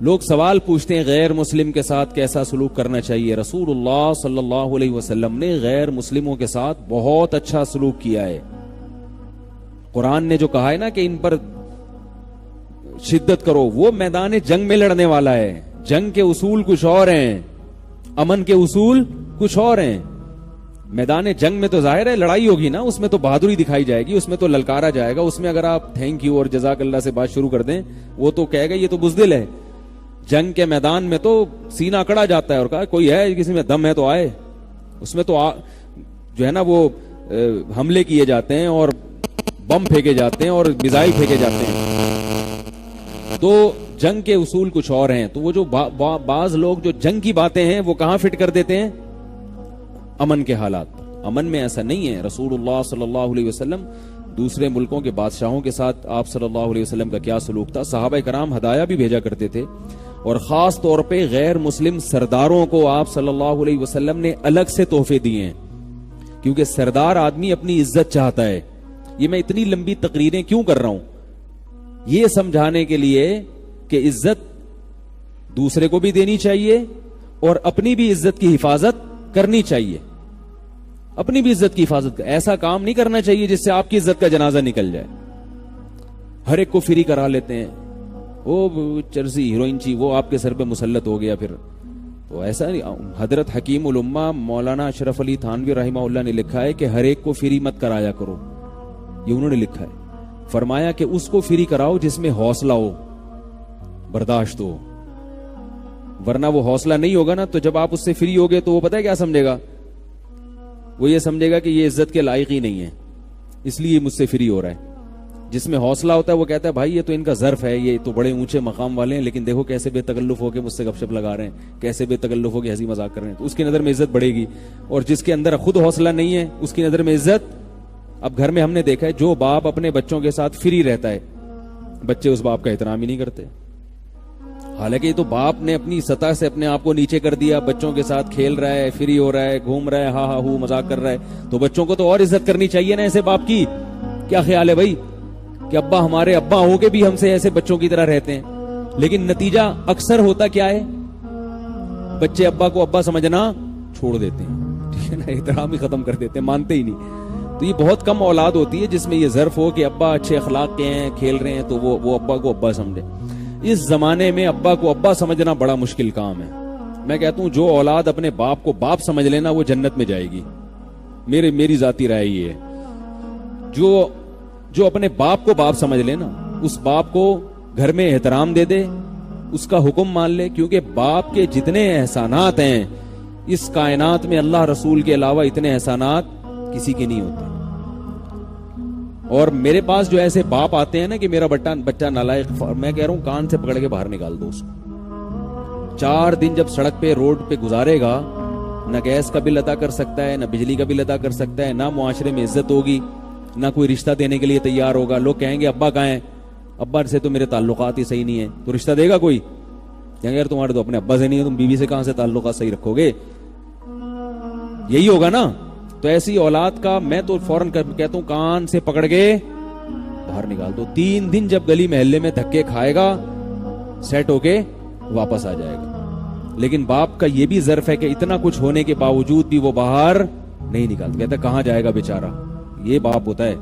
لوگ سوال پوچھتے ہیں غیر مسلم کے ساتھ کیسا سلوک کرنا چاہیے. رسول اللہ صلی اللہ علیہ وسلم نے غیر مسلموں کے ساتھ بہت اچھا سلوک کیا ہے. قرآن نے جو کہا ہے نا کہ ان پر شدت کرو، وہ میدان جنگ میں لڑنے والا ہے. جنگ کے اصول کچھ اور ہیں، امن کے اصول کچھ اور ہیں. میدان جنگ میں تو ظاہر ہے لڑائی ہوگی نا، اس میں تو بہادری دکھائی جائے گی، اس میں تو للکارا جائے گا. اس میں اگر آپ تھینک یو اور جزاک اللہ سے بات شروع کر دیں وہ تو کہے گا یہ تو بزدل ہے. جنگ کے میدان میں تو سینہ اکڑا جاتا ہے اور کہا کوئی ہے کسی میں دم ہے تو آئے. اس میں تو جو ہے نا وہ حملے کیے جاتے ہیں اور بم پھینکے جاتے ہیں اور میزائل پھینکے جاتے ہیں. تو جنگ کے اصول کچھ اور ہیں. تو وہ جو بعض لوگ جو جنگ کی باتیں ہیں وہ کہاں فٹ کر دیتے ہیں؟ امن کے حالات. امن میں ایسا نہیں ہے. رسول اللہ صلی اللہ علیہ وسلم دوسرے ملکوں کے بادشاہوں کے ساتھ آپ صلی اللہ علیہ وسلم کا کیا سلوک تھا. صحابہ کرام ہدایہ بھی بھیجا کرتے تھے اور خاص طور پہ غیر مسلم سرداروں کو آپ صلی اللہ علیہ وسلم نے الگ سے تحفے دیے ہیں، کیونکہ سردار آدمی اپنی عزت چاہتا ہے. یہ میں اتنی لمبی تقریریں کیوں کر رہا ہوں؟ یہ سمجھانے کے لیے کہ عزت دوسرے کو بھی دینی چاہیے اور اپنی بھی عزت کی حفاظت کرنی چاہیے. اپنی بھی عزت کی حفاظت ایسا کام نہیں کرنا چاہیے جس سے آپ کی عزت کا جنازہ نکل جائے. ہر ایک کو فری کرا لیتے ہیں، وہ چرسی ہیروئن چی وہ آپ کے سر پہ مسلط ہو گیا. پھر تو ایسا نہیں. حضرت حکیم الامہ مولانا اشرف علی تھانوی رحمہ اللہ نے لکھا ہے کہ ہر ایک کو فری مت کرایا کرو. یہ انہوں نے لکھا ہے. فرمایا کہ اس کو فری کراؤ جس میں حوصلہ ہو، برداشت ہو. ورنہ وہ حوصلہ نہیں ہوگا نا تو جب آپ اس سے فری ہوگے تو وہ پتہ ہے کیا سمجھے گا؟ وہ یہ سمجھے گا کہ یہ عزت کے لائق ہی نہیں ہے، اس لیے مجھ سے فری ہو رہا ہے. جس میں حوصلہ ہوتا ہے وہ کہتا ہے بھائی یہ تو ان کا ظرف ہے، یہ تو بڑے اونچے مقام والے ہیں، لیکن دیکھو کیسے بے تکلف ہو کے مجھ سے گپ شپ لگا رہے ہیں، کیسے بے تکلف ہو کے ہنسی مذاق کر رہے ہیں. تو اس کی نظر میں عزت بڑھے گی. اور جس کے اندر خود حوصلہ نہیں ہے اس کی نظر میں عزت. اب گھر میں ہم نے دیکھا ہے جو باپ اپنے بچوں کے ساتھ فری رہتا ہے بچے اس باپ کا احترام ہی نہیں کرتے. حالانکہ یہ تو باپ نے اپنی سطح سے اپنے آپ کو نیچے کر دیا، بچوں کے ساتھ کھیل رہا ہے، فری ہو رہا ہے، گھوم رہا ہے، ہا ہا ہو مذاق کر رہا ہے. تو بچوں کو تو اور عزت کرنی چاہیے نا ایسے باپ کی. کیا خیال ہے بھائی کہ ابا ہمارے ابا ہو کے بھی ہم سے ایسے بچوں کی طرح رہتے ہیں؟ لیکن نتیجہ اکثر ہوتا کیا ہے؟ بچے ابا کو ابا سمجھنا چھوڑ دیتے ہیں، ٹھیک ہے نا، احترام ہی ختم کر دیتے ہیں، مانتے ہی نہیں. تو یہ بہت کم اولاد ہوتی ہے جس میں یہ ظرف ہو کہ ابا اچھے اخلاق کے ہیں، کھیل رہے ہیں، تو وہ ابا کو ابا سمجھے. اس زمانے میں ابا کو ابا سمجھنا بڑا مشکل کام ہے. میں کہتا ہوں جو اولاد اپنے باپ کو باپ سمجھ لینا وہ جنت میں جائے گی. میری ذاتی رائے یہ ہے. جو اپنے باپ کو باپ سمجھ لے نا، اس باپ کو گھر میں احترام دے دے، اس کا حکم مان لے. کیونکہ باپ کے جتنے احسانات ہیں اس کائنات میں اللہ رسول کے علاوہ اتنے احسانات کسی کے نہیں ہوتے. اور میرے پاس جو ایسے باپ آتے ہیں نا کہ میرا بچہ نالائق، میں کہہ رہا ہوں کان سے پکڑ کے باہر نکال دو اس کو. 4 دن جب سڑک پہ روڈ پہ گزارے گا، نہ گیس کا بل ادا کر سکتا ہے، نہ بجلی کا بل ادا کر سکتا ہے، نہ معاشرے میں عزت ہوگی، نہ کوئی رشتہ دینے کے لیے تیار ہوگا. لوگ کہیں گے ابا کہاں ہیں؟ ابا سے تو میرے تعلقات ہی صحیح نہیں ہیں. تو رشتہ دے گا کوئی؟ کہیں گے یار تمہارے تو اپنے ابا سے نہیں ہے، تم بیوی سے کہاں سے تعلقات صحیح رکھو گے؟ یہی ہوگا نا. تو ایسی اولاد کا میں تو فوراً کہتا ہوں کان سے پکڑ کے باہر نکال دو. 3 دن جب گلی محلے میں دھکے کھائے گا سیٹ ہو کے واپس آ جائے گا. لیکن باپ کا یہ بھی ظرف ہے کہ اتنا کچھ ہونے کے باوجود بھی وہ باہر نہیں نکالتا. کہتا کہاں جائے گا بیچارہ. یہ باپ ہوتا ہے.